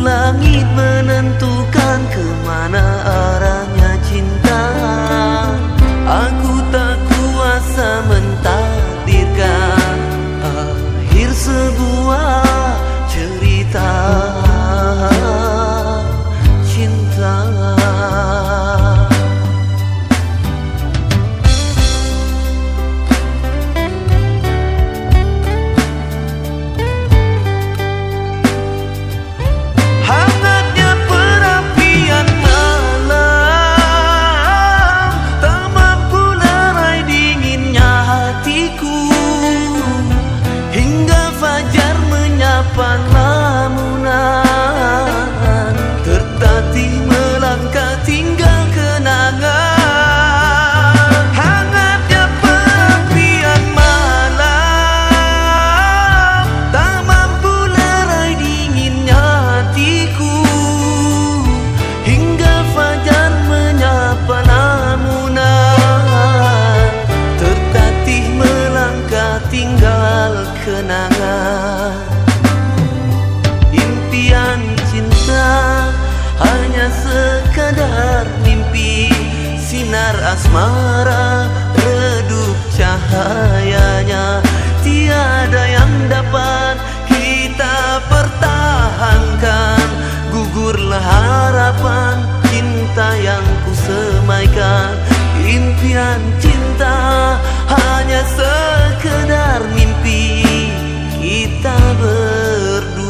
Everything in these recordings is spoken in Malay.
langit menentukan kemana arahnya cinta. Aku tak kuasa mentakdirkan akhir sebuah cerita cinta. Lamunan tertatih melangkah tinggal kenangan. Hangatnya perapian malam tak mampu lerai dinginnya hatiku, hingga fajar menyapa lamunan tertatih melangkah tinggal kenangan. Impian cinta hanya sekadar mimpi, sinar asmara redup cahayanya. Tiada yang dapat kita pertahankan, gugurlah harapan cinta yang kusemaikan. Impian cinta hanya sekedar mimpi kita berdua.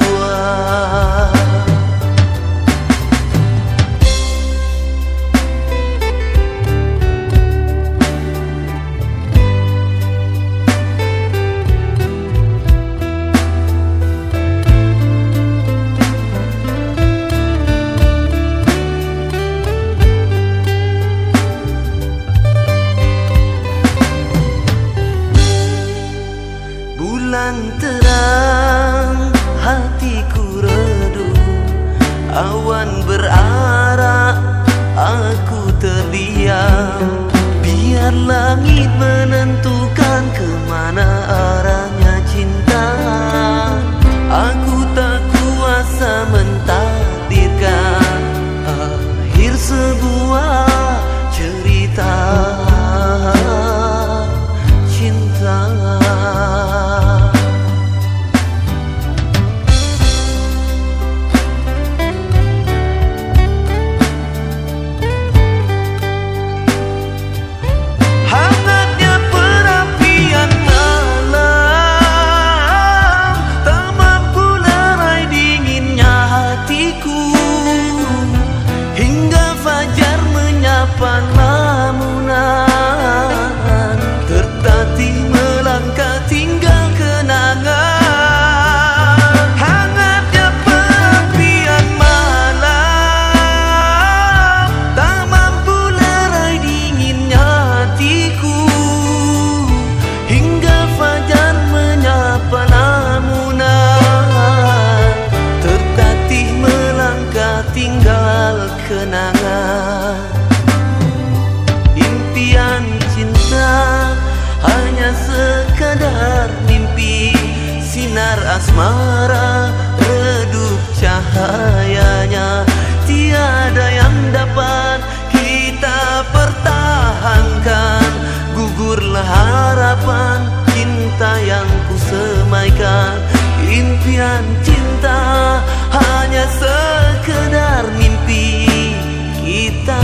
Bulan terang, hatiku redup, awan berarak, aku terdiam. Biar langit menentukan kemana arahnya cinta. Aku tak kuasa mentakdirkan akhir sebuah cerita cinta. Lamunan tertatih melangkah tinggal kenangan. Hangatnya perapian malam tak mampu lerai dinginnya hatiku, hingga fajar menyapa lamunan tertatih melangkah tinggal kenangan. Impian cinta hanya sekadar mimpi, sinar asmara redup cahayanya. Tiada yang dapat kita pertahankan, gugurlah harapan cinta yang kusemaikan. Impian cinta hanya sekedar mimpi kita